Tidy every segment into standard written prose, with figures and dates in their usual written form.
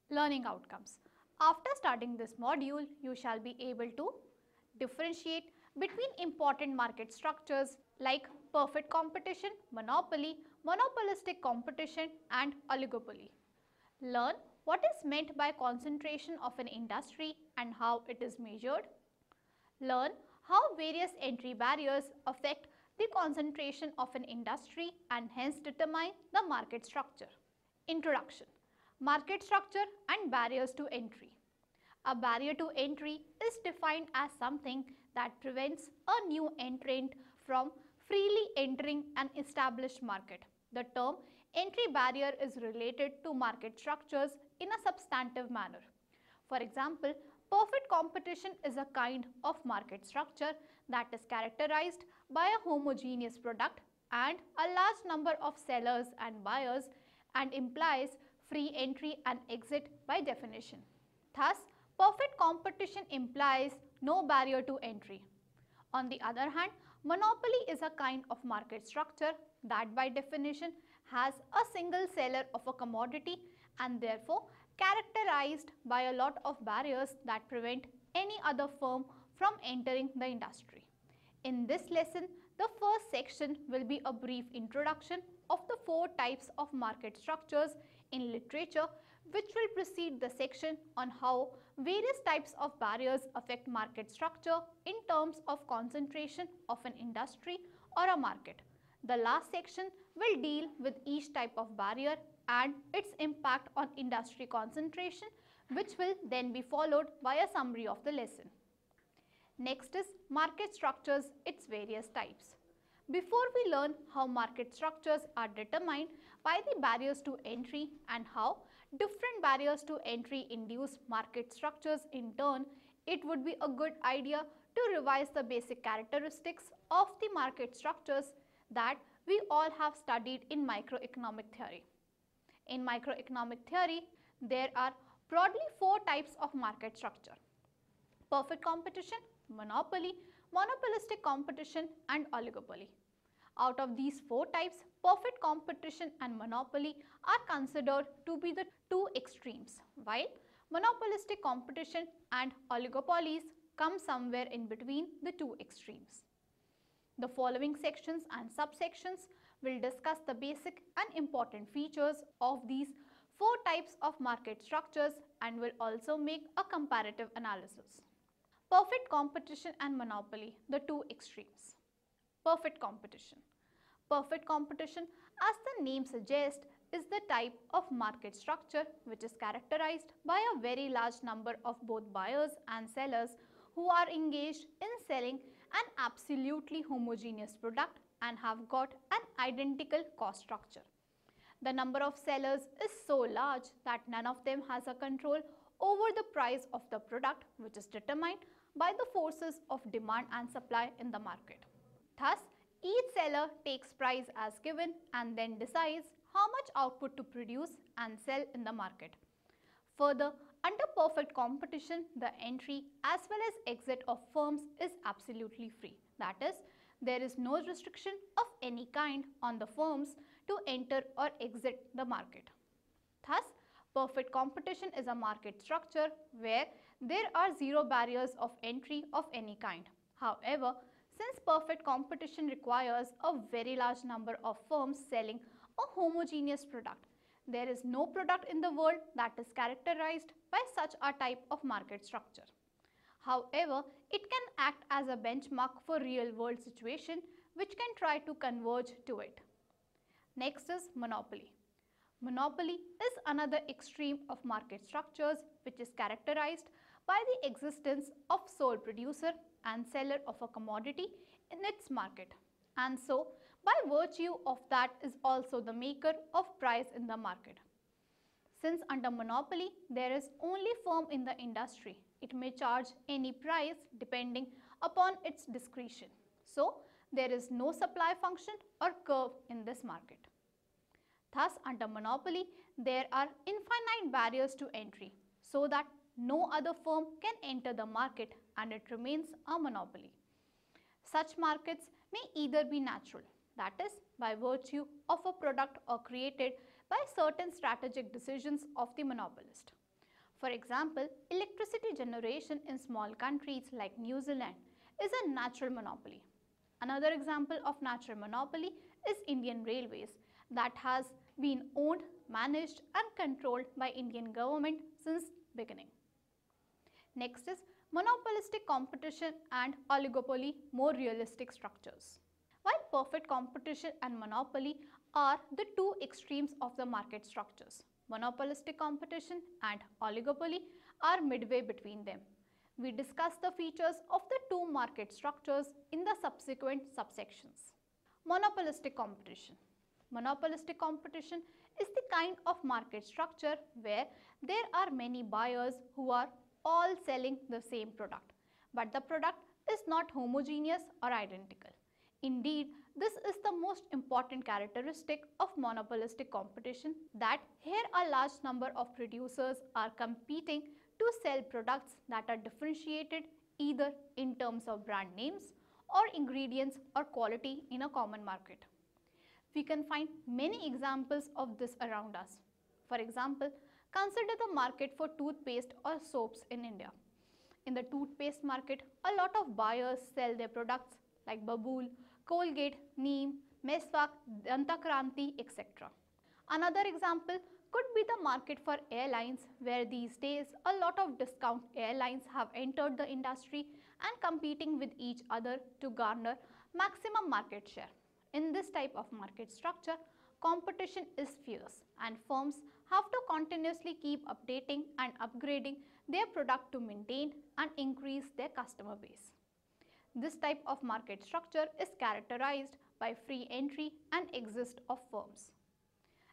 Learning outcomes. After studying this module, you shall be able to differentiate between important market structures like perfect competition, monopoly, monopolistic competition and oligopoly. Learn what is meant by concentration of an industry and how it is measured. Learn how various entry barriers affect the concentration of an industry and hence determine the market structure. Introduction. Market structure and barriers to entry. A barrier to entry is defined as something that prevents a new entrant from freely entering an established market. The term entry barrier is related to market structures in a substantive manner. For example, perfect competition is a kind of market structure that is characterized by a homogeneous product and a large number of sellers and buyers and implies free entry and exit by definition. Thus, perfect competition implies no barrier to entry. On the other hand, monopoly is a kind of market structure that by definition has a single seller of a commodity and therefore characterized by a lot of barriers that prevent any other firm from entering the industry. In this lesson, the first section will be a brief introduction of the 4 types of market structures in literature, which will precede the section on how various types of barriers affect market structure in terms of concentration of an industry or a market. The last section will deal with each type of barrier and its impact on industry concentration, which will then be followed by a summary of the lesson. Next is market structures, its various types. Before we learn how market structures are determined by the barriers to entry and how different barriers to entry induce market structures in turn, it would be a good idea to revise the basic characteristics of the market structures that we all have studied in microeconomic theory. In microeconomic theory, there are broadly 4 types of market structure: perfect competition, monopoly, monopolistic competition and oligopoly. Out of these 4 types, perfect competition and monopoly are considered to be the 2 extremes, while monopolistic competition and oligopolies come somewhere in between the 2 extremes. The following sections and subsections will discuss the basic and important features of these 4 types of market structures and will also make a comparative analysis. Perfect competition and monopoly, the 2 extremes. Perfect competition. Perfect competition, as the name suggests, is the type of market structure which is characterized by a very large number of both buyers and sellers who are engaged in selling an absolutely homogeneous product and have got an identical cost structure. The number of sellers is so large that none of them has a control over the price of the product, which is determined by the forces of demand and supply in the market. Thus, each seller takes price as given and then decides how much output to produce and sell in the market. Further, under perfect competition, the entry as well as exit of firms is absolutely free. That is, there is no restriction of any kind on the firms to enter or exit the market. Thus, perfect competition is a market structure where there are 0 barriers of entry of any kind. However, since perfect competition requires a very large number of firms selling a homogeneous product, there is no product in the world that is characterized by such a type of market structure. However, it can act as a benchmark for real world situation which can try to converge to it. Next is monopoly. Monopoly is another extreme of market structures which is characterized by the existence of sole producer and seller of a commodity in its market, and so by virtue of that is also the maker of price in the market. Since under monopoly there is only firm in the industry, it may charge any price depending upon its discretion. So, there is no supply function or curve in this market. Thus, under monopoly, there are infinite barriers to entry so that no other firm can enter the market and it remains a monopoly. Such markets may either be natural, that is, by virtue of a product or created by certain strategic decisions of the monopolist. For example, electricity generation in small countries like New Zealand is a natural monopoly. Another example of natural monopoly is Indian Railways that has been owned, managed and controlled by Indian government since beginning. Next is monopolistic competition and oligopoly, more realistic structures. While perfect competition and monopoly are the two extremes of the market structures, monopolistic competition and oligopoly are midway between them. We discuss the features of the two market structures in the subsequent subsections. Monopolistic competition. Monopolistic competition is the kind of market structure where there are many buyers who are all selling the same product, but the product is not homogeneous or identical. Indeed, this is the most important characteristic of monopolistic competition, that here a large number of producers are competing to sell products that are differentiated either in terms of brand names or ingredients or quality in a common market. We can find many examples of this around us. For example, consider the market for toothpaste or soaps in India. In the toothpaste market, a lot of buyers sell their products like Babool, Colgate, Neem, Meswak, Dantakranti, etc. Another example could be the market for airlines, where these days a lot of discount airlines have entered the industry and competing with each other to garner maximum market share. In this type of market structure, competition is fierce and firms have to continuously keep updating and upgrading their product to maintain and increase their customer base. This type of market structure is characterized by free entry and exit of firms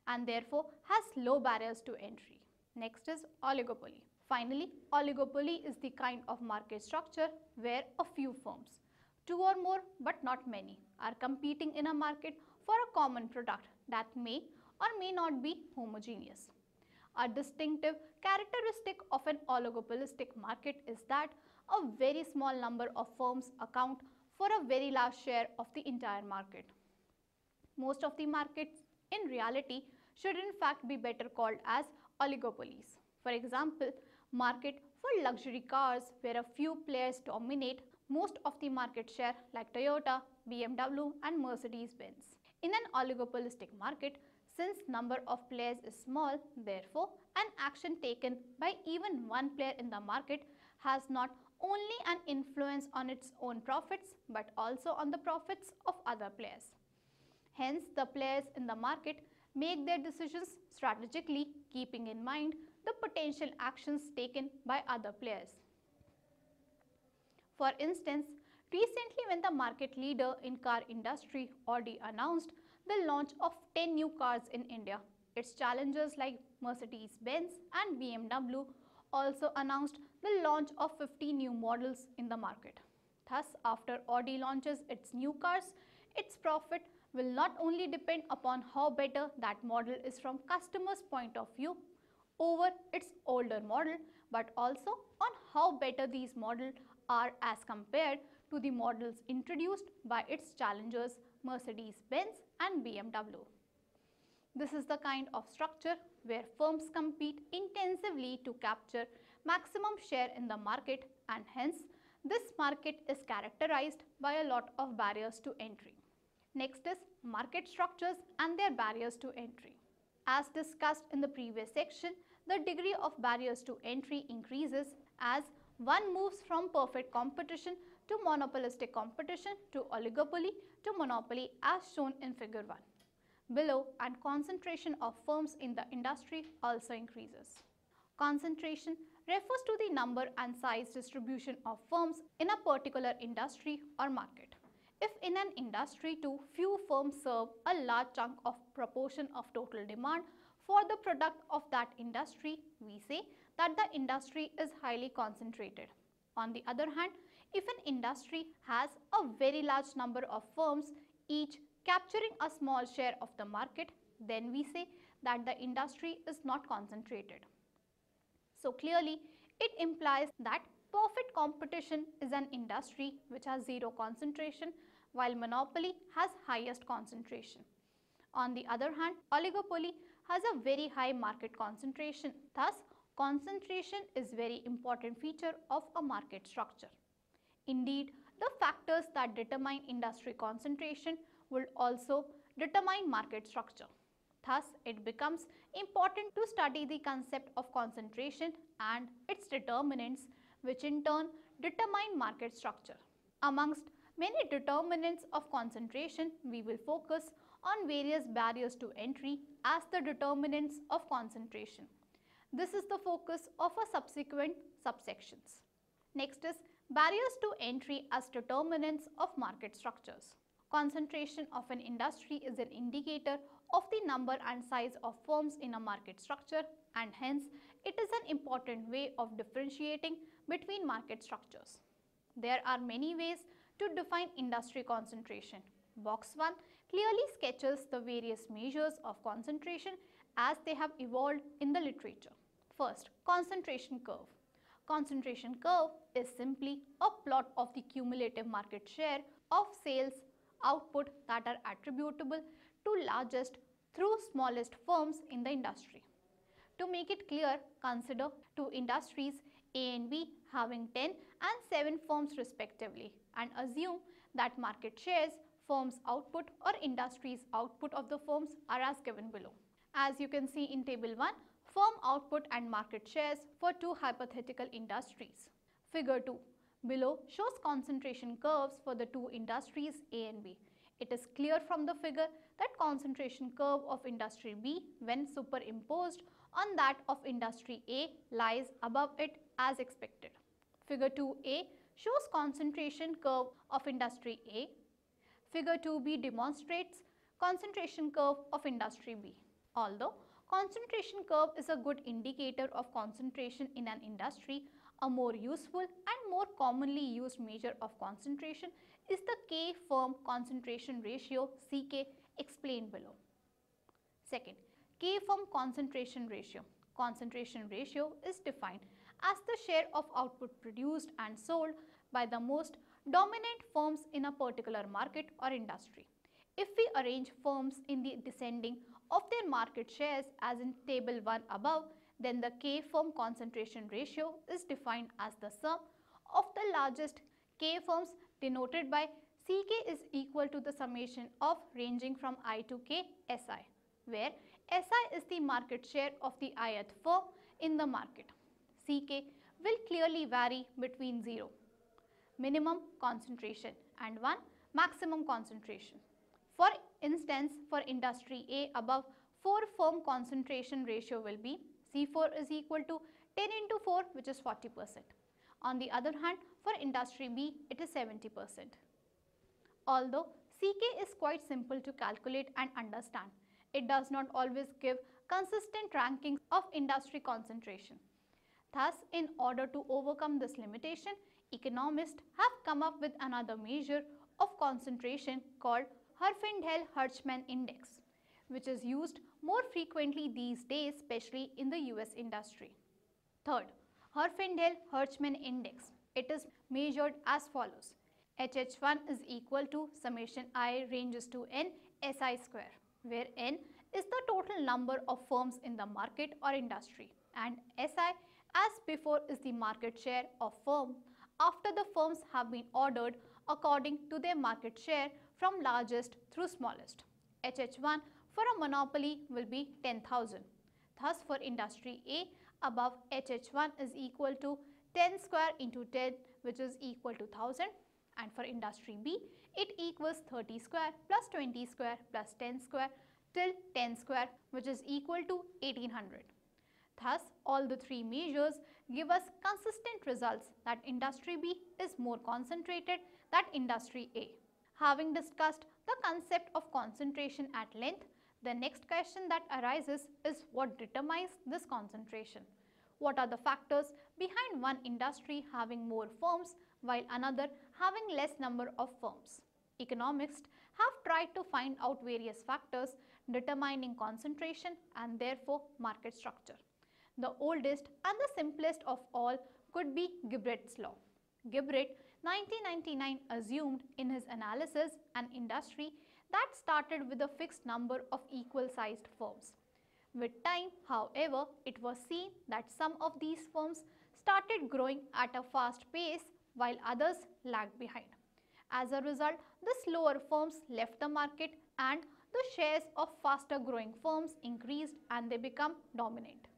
and therefore has low barriers to entry. Next is oligopoly. Finally, oligopoly is the kind of market structure where a few firms, two or more but not many, are competing in a market for a common product that may or may not be homogeneous. A distinctive characteristic of an oligopolistic market is that a very small number of firms account for a very large share of the entire market. Most of the markets in reality should in fact be better called as oligopolies. For example, market for luxury cars where a few players dominate most of the market share like Toyota, BMW and Mercedes-Benz. In an oligopolistic market, since number of players is small, therefore an action taken by even one player in the market has not only an influence on its own profits but also on the profits of other players. Hence, the players in the market make their decisions strategically, keeping in mind the potential actions taken by other players. For instance, recently when the market leader in car industry Audi announced the launch of 10 new cars in India, its challengers like Mercedes-Benz and BMW also announced the launch of 50 new models in the market. Thus, after Audi launches its new cars, its profit will not only depend upon how better that model is from customers' point of view over its older model, but also on how better these models are as compared to the models introduced by its challengers Mercedes-Benz and BMW. This is the kind of structure where firms compete intensively to capture maximum share in the market, and hence this market is characterized by a lot of barriers to entry. Next is market structures and their barriers to entry. As discussed in the previous section, the degree of barriers to entry increases as one moves from perfect competition to monopolistic competition to oligopoly to monopoly as shown in figure 1 below, and concentration of firms in the industry also increases. Concentration refers to the number and size distribution of firms in a particular industry or market. If in an industry too few firms serve a large chunk of proportion of total demand for the product of that industry, we say that the industry is highly concentrated. On the other hand, if an industry has a very large number of firms, each capturing a small share of the market, then we say that the industry is not concentrated. So clearly, it implies that perfect competition is an industry which has zero concentration, while monopoly has highest concentration. On the other hand, oligopoly has a very high market concentration. Thus, Concentration is very important feature of a market structure. Indeed, the factors that determine industry concentration will also determine market structure. Thus, it becomes important to study the concept of concentration and its determinants, which in turn determine market structure. Amongst many determinants of concentration, we will focus on various barriers to entry as the determinants of concentration. This is the focus of our subsequent subsections. Next is barriers to entry as determinants of market structures. Concentration of an industry is an indicator of the number and size of firms in a market structure, and hence it is an important way of differentiating between market structures. There are many ways to define industry concentration. Box 1 clearly sketches the various measures of concentration as they have evolved in the literature. First, concentration curve. Concentration curve is simply a plot of the cumulative market share of sales output that are attributable to largest through smallest firms in the industry. To make it clear, consider two industries A and B having 10 and 7 firms respectively, and assume that market shares, firms output or industries output of the firms are as given below. As you can see in table 1, firm output and market shares for two hypothetical industries. Figure 2 below shows concentration curves for the two industries A and B. It is clear from the figure that concentration curve of industry B when superimposed on that of industry A lies above it as expected. Figure 2a shows concentration curve of industry A. Figure 2b demonstrates concentration curve of industry B. Although concentration curve is a good indicator of concentration in an industry, a more useful and more commonly used measure of concentration is the K firm concentration ratio CK explained below. Second, K firm concentration ratio. Concentration ratio is defined as the share of output produced and sold by the most dominant firms in a particular market or industry. If we arrange firms in the descending of their market shares as in table 1 above, then the K firm concentration ratio is defined as the sum of the largest K firms denoted by CK is equal to the summation of ranging from I to K SI, where SI is the market share of the ith firm in the market. CK will clearly vary between 0, minimum concentration, and 1, maximum concentration. For instance, for industry A above, 4 firm concentration ratio will be C4 is equal to 10 into 4, which is 40%. On the other hand, for industry B, it is 70%. Although CK is quite simple to calculate and understand, it does not always give consistent rankings of industry concentration. Thus, in order to overcome this limitation, economists have come up with another measure of concentration called Herfindahl-Hirschman index, which is used more frequently these days, especially in the US industry. Third, Herfindahl-Hirschman index. It is measured as follows. HH1 is equal to summation I ranges to n SI square, where n is the total number of firms in the market or industry, and SI as before is the market share of firm after the firms have been ordered according to their market share from largest through smallest. HH1 for a monopoly will be 10,000. Thus, for industry A above, HH1 is equal to 10 square into 10, which is equal to 1000, and for industry B it equals 30 square plus 20 square plus 10 square till 10 square, which is equal to 1800. Thus, all the three measures give us consistent results that industry B is more concentrated than industry A. Having discussed the concept of concentration at length, the next question that arises is what determines this concentration? What are the factors behind one industry having more firms while another having less number of firms? Economists have tried to find out various factors determining concentration and therefore market structure. The oldest and the simplest of all could be Gibret's law. Gibret 1999 assumed in his analysis an industry that started with a fixed number of equal sized firms. With time, however, it was seen that some of these firms started growing at a fast pace while others lagged behind. As a result, the slower firms left the market and the shares of faster growing firms increased and they became dominant.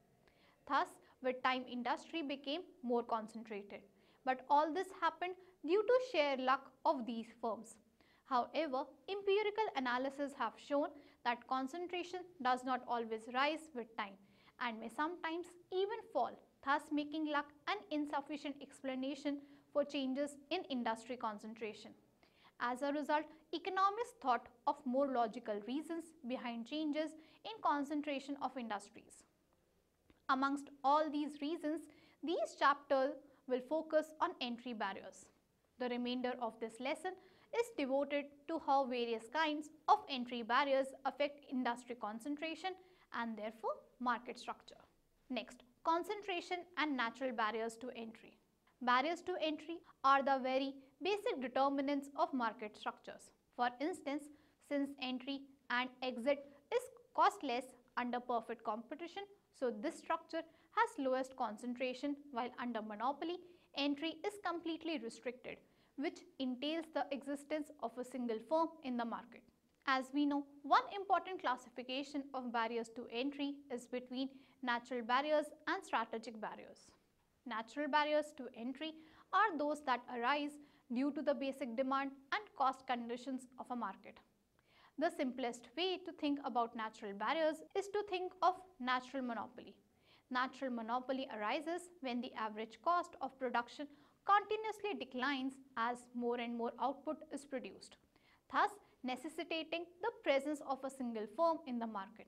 Thus, with time industry became more concentrated. But all this happened due to sheer luck of these firms. However, empirical analysis have shown that concentration does not always rise with time and may sometimes even fall, thus making luck an insufficient explanation for changes in industry concentration. As a result, economists thought of more logical reasons behind changes in concentration of industries. Amongst all these reasons, these chapters will focus on entry barriers. The remainder of this lesson is devoted to how various kinds of entry barriers affect industry concentration and therefore market structure. Next, concentration and natural barriers to entry. Barriers to entry are the very basic determinants of market structures. For instance, since entry and exit is costless under perfect competition, so this structure has lowest concentration, while under monopoly, entry is completely restricted, which entails the existence of a single firm in the market. As we know, one important classification of barriers to entry is between natural barriers and strategic barriers. Natural barriers to entry are those that arise due to the basic demand and cost conditions of a market. The simplest way to think about natural barriers is to think of natural monopoly. Natural monopoly arises when the average cost of production continuously declines as more and more output is produced, thus necessitating the presence of a single firm in the market.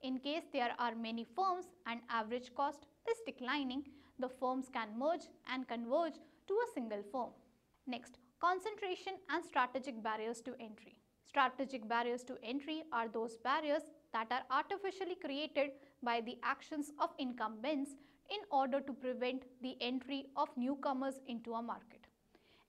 In case there are many firms and average cost is declining, the firms can merge and converge to a single firm. Next, concentration and strategic barriers to entry. Strategic barriers to entry are those barriers that are artificially created by the actions of incumbents in order to prevent the entry of newcomers into a market.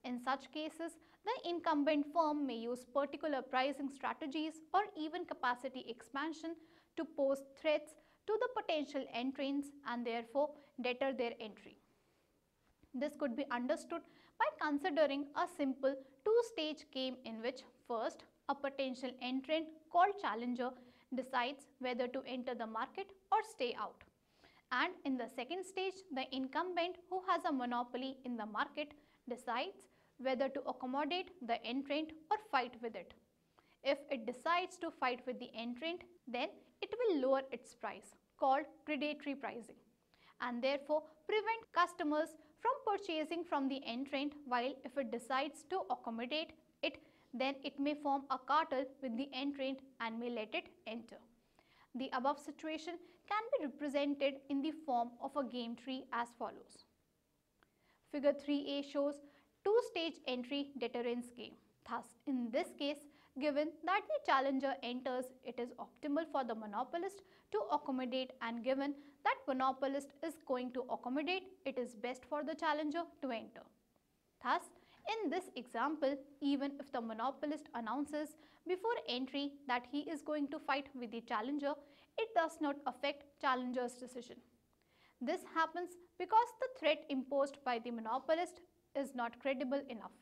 In such cases, the incumbent firm may use particular pricing strategies or even capacity expansion to pose threats to the potential entrants and therefore deter their entry. This could be understood by considering a simple two-stage game in which first, a potential entrant called challenger decides whether to enter the market or stay out. And in the second stage, the incumbent who has a monopoly in the market decides whether to accommodate the entrant or fight with it. If it decides to fight with the entrant, then it will lower its price, called predatory pricing, and therefore prevent customers from purchasing from the entrant, while if it decides to accommodate it, then it may form a cartel with the entrant and may let it enter. The above situation can be represented in the form of a game tree as follows. Figure 3a shows two-stage entry deterrence game. Thus, in this case, given that the challenger enters, it is optimal for the monopolist to accommodate, and given that monopolist is going to accommodate, it is best for the challenger to enter. Thus, in this example, even if the monopolist announces before entry that he is going to fight with the challenger, it does not affect challenger's decision. This happens because the threat imposed by the monopolist is not credible enough.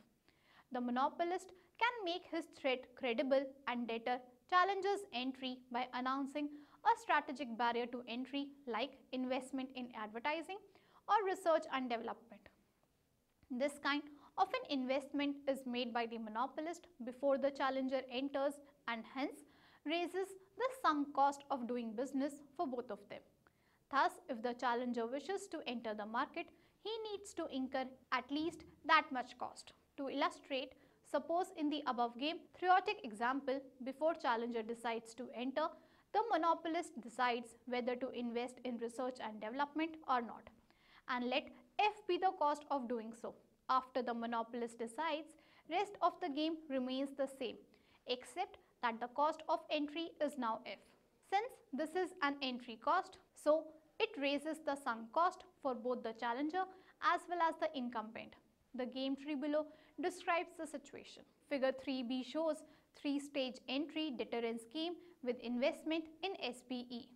The monopolist can make his threat credible and deter challenger's entry by announcing a strategic barrier to entry like investment in advertising or research and development. This kind of an investment is made by the monopolist before the challenger enters and hence raises the sunk cost of doing business for both of them. Thus, if the challenger wishes to enter the market, he needs to incur at least that much cost. To illustrate, suppose in the above game theoretic example, before challenger decides to enter, the monopolist decides whether to invest in research and development or not, and let F be the cost of doing so. After the monopolist decides, rest of the game remains the same, except that the cost of entry is now F. Since this is an entry cost, so it raises the sunk cost for both the challenger as well as the incumbent. The game tree below describes the situation. Figure 3b shows three-stage entry deterrence scheme with investment in SPE.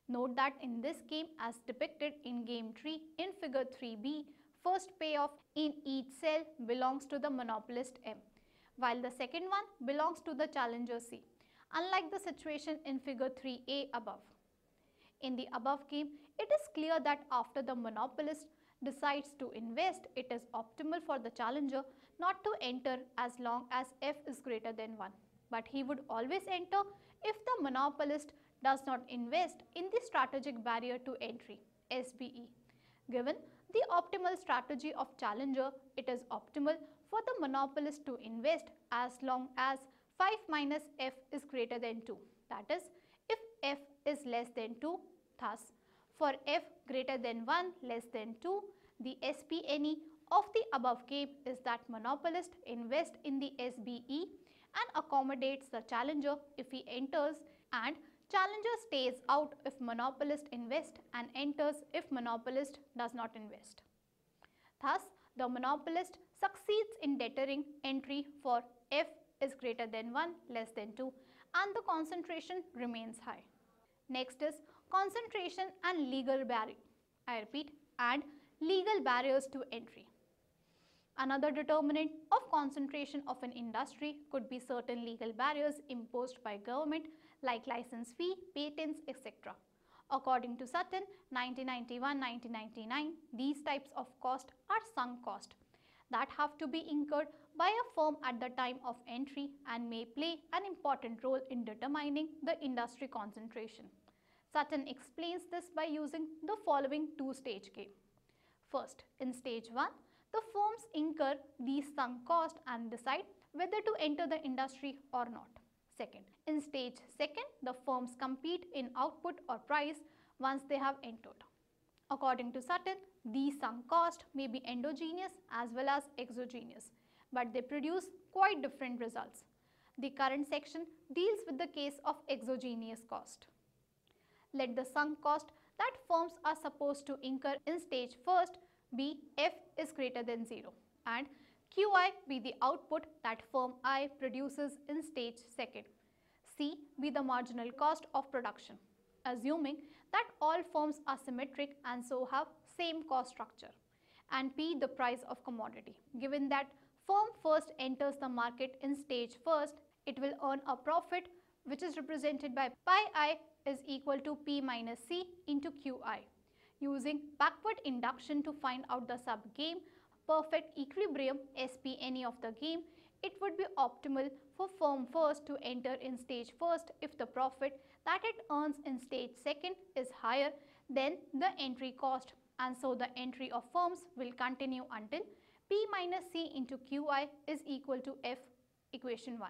Note that in this game, as depicted in game 3 in figure 3b, first payoff in each cell belongs to the monopolist M, while the second one belongs to the challenger C, unlike the situation in figure 3a above. In the above game, it is clear that after the monopolist decides to invest, it is optimal for the challenger not to enter as long as f is greater than 1. But he would always enter if the monopolist does not invest in the strategic barrier to entry SBE. Given the optimal strategy of challenger, it is optimal for the monopolist to invest as long as 5 minus f is greater than 2. That is, if f is less than 2, thus for f greater than 1 less than 2, the SPNE of the above game is that monopolist invests in the SBE and accommodates the challenger if he enters, and challenger stays out if monopolist invests and enters if monopolist does not invest. Thus, the monopolist succeeds in deterring entry for f is greater than 1 less than 2 and the concentration remains high. Next is concentration and legal barrier. I repeat, and legal barriers to entry. Another determinant of concentration of an industry could be certain legal barriers imposed by government like license fee, patents, etc. According to Sutton, 1991-1999, these types of cost are sunk cost that have to be incurred by a firm at the time of entry and may play an important role in determining the industry concentration. Sutton explains this by using the following two-stage game. First, in stage 1, the firms incur these sunk costs and decide whether to enter the industry or not. Second, in stage 2, the firms compete in output or price once they have entered. According to Sutton, these sunk costs may be endogenous as well as exogenous, but they produce quite different results. The current section deals with the case of exogenous cost. Let the sunk cost that firms are supposed to incur in stage 1 be f is greater than 0 and qi be the output that firm I produces in stage 2. C be the marginal cost of production, assuming that all firms are symmetric and so have same cost structure, and P the price of commodity. Given that firm first enters the market in stage 1, it will earn a profit which is represented by pi I is equal to P minus C into Qi. Using backward induction to find out the sub-game perfect equilibrium SPNE of the game, it would be optimal for firm first to enter in stage 1 if the profit that it earns in stage 2 is higher than the entry cost, and so the entry of firms will continue until P minus C into Qi is equal to F, equation 1.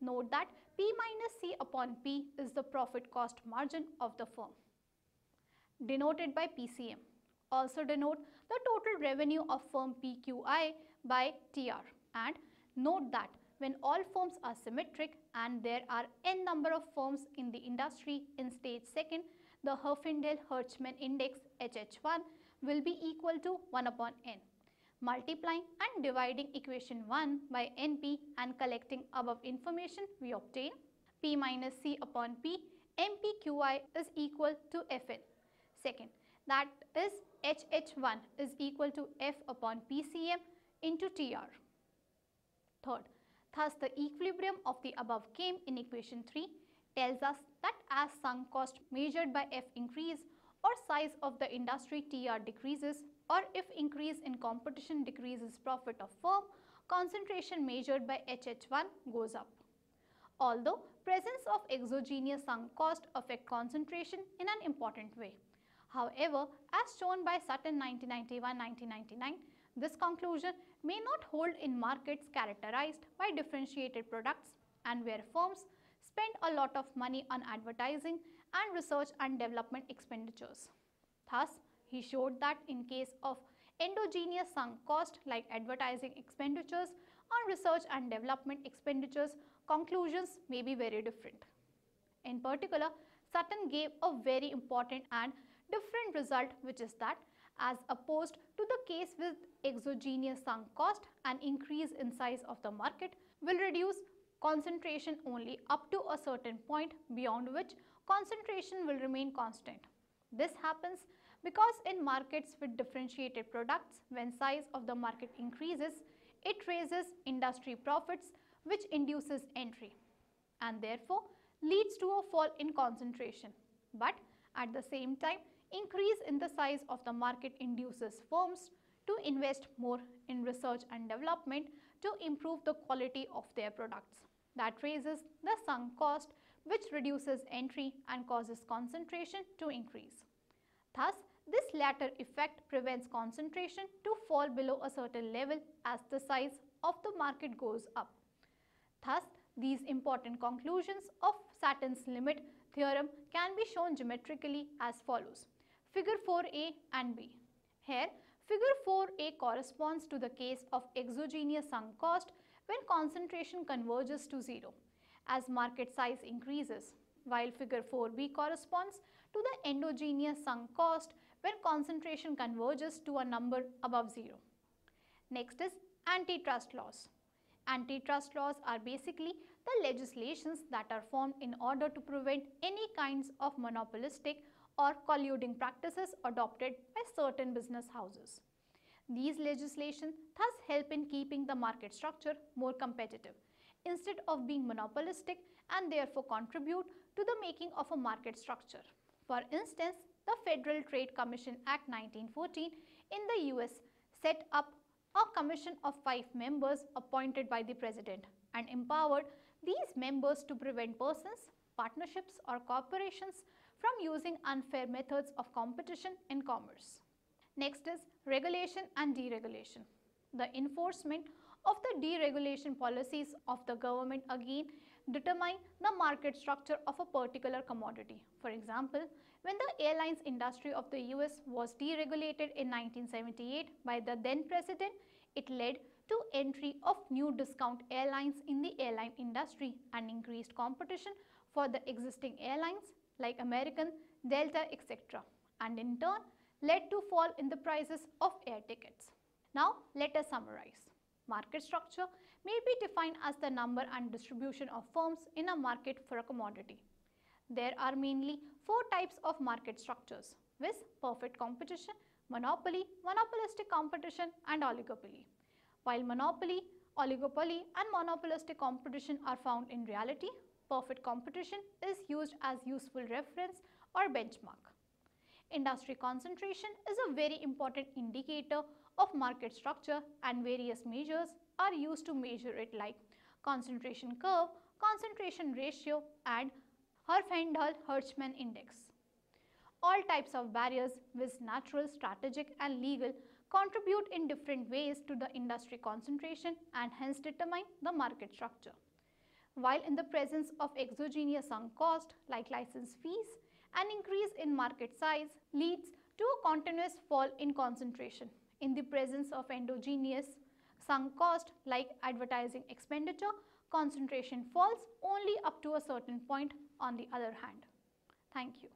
Note that P minus C upon P is the profit cost margin of the firm, denoted by PCM. Also denote the total revenue of firm PQI by TR, and note that when all firms are symmetric and there are n number of firms in the industry in stage 2, the Herfindahl-Hirschman index HH1 will be equal to 1 upon n. Multiplying and dividing equation 1 by NP and collecting above information, we obtain P minus C upon P MPQI is equal to Fn. Second, that is HH1 is equal to F upon PCM into TR. Third, thus the equilibrium of the above game in equation 3 tells us that as sunk cost measured by F increase or size of the industry TR decreases, or if increase in competition decreases profit of firm, concentration measured by HH1 goes up. Although presence of exogenous sunk cost affect concentration in an important way. However, as shown by Sutton 1991-1999, this conclusion may not hold in markets characterized by differentiated products and where firms spend a lot of money on advertising and research and development expenditures. Thus, he showed that in case of endogenous sunk cost like advertising expenditures on research and development expenditures, conclusions may be very different. In particular, Sutton gave a very important and different result, which is that as opposed to the case with exogenous sunk cost, an increase in size of the market will reduce concentration only up to a certain point, beyond which concentration will remain constant. This happens because in markets with differentiated products, when size of the market increases, it raises industry profits which induces entry and therefore leads to a fall in concentration. But at the same time, increase in the size of the market induces firms to invest more in research and development to improve the quality of their products. That raises the sunk cost, which reduces entry and causes concentration to increase. Thus, this latter effect prevents concentration to fall below a certain level as the size of the market goes up. Thus, these important conclusions of Sattin's limit theorem can be shown geometrically as follows. Figure 4a and b. Here, figure 4a corresponds to the case of exogenous sunk cost when concentration converges to 0 as market size increases, while figure 4b corresponds to the endogenous sunk cost when concentration converges to a number above 0. Next is antitrust laws. Antitrust laws are basically the legislations that are formed in order to prevent any kinds of monopolistic or colluding practices adopted by certain business houses. These legislations thus help in keeping the market structure more competitive instead of being monopolistic and therefore contribute to the making of a market structure. For instance, the Federal Trade Commission Act 1914 in the US set up a commission of 5 members appointed by the President and empowered these members to prevent persons, partnerships or corporations from using unfair methods of competition in commerce. Next is regulation and deregulation. The enforcement of the deregulation policies of the government again determine the market structure of a particular commodity. For example, when the airlines industry of the US was deregulated in 1978 by the then president, it led to entry of new discount airlines in the airline industry and increased competition for the existing airlines like American, Delta, etc. and in turn led to fall in the prices of air tickets. Now let us summarize. Market structure may be defined as the number and distribution of firms in a market for a commodity. There are mainly 4 types of market structures, viz. Perfect competition, monopoly, monopolistic competition and oligopoly. While monopoly, oligopoly and monopolistic competition are found in reality, perfect competition is used as useful reference or benchmark. Industry concentration is a very important indicator of market structure and various measures are used to measure it like concentration curve, concentration ratio and Herfindahl-Hirschman index. All types of barriers, viz. Natural, strategic and legal, contribute in different ways to the industry concentration and hence determine the market structure. While in the presence of exogenous sunk cost like license fees, an increase in market size leads to a continuous fall in concentration. In the presence of endogenous sunk cost like advertising expenditure, concentration falls only up to a certain point on the other hand. Thank you.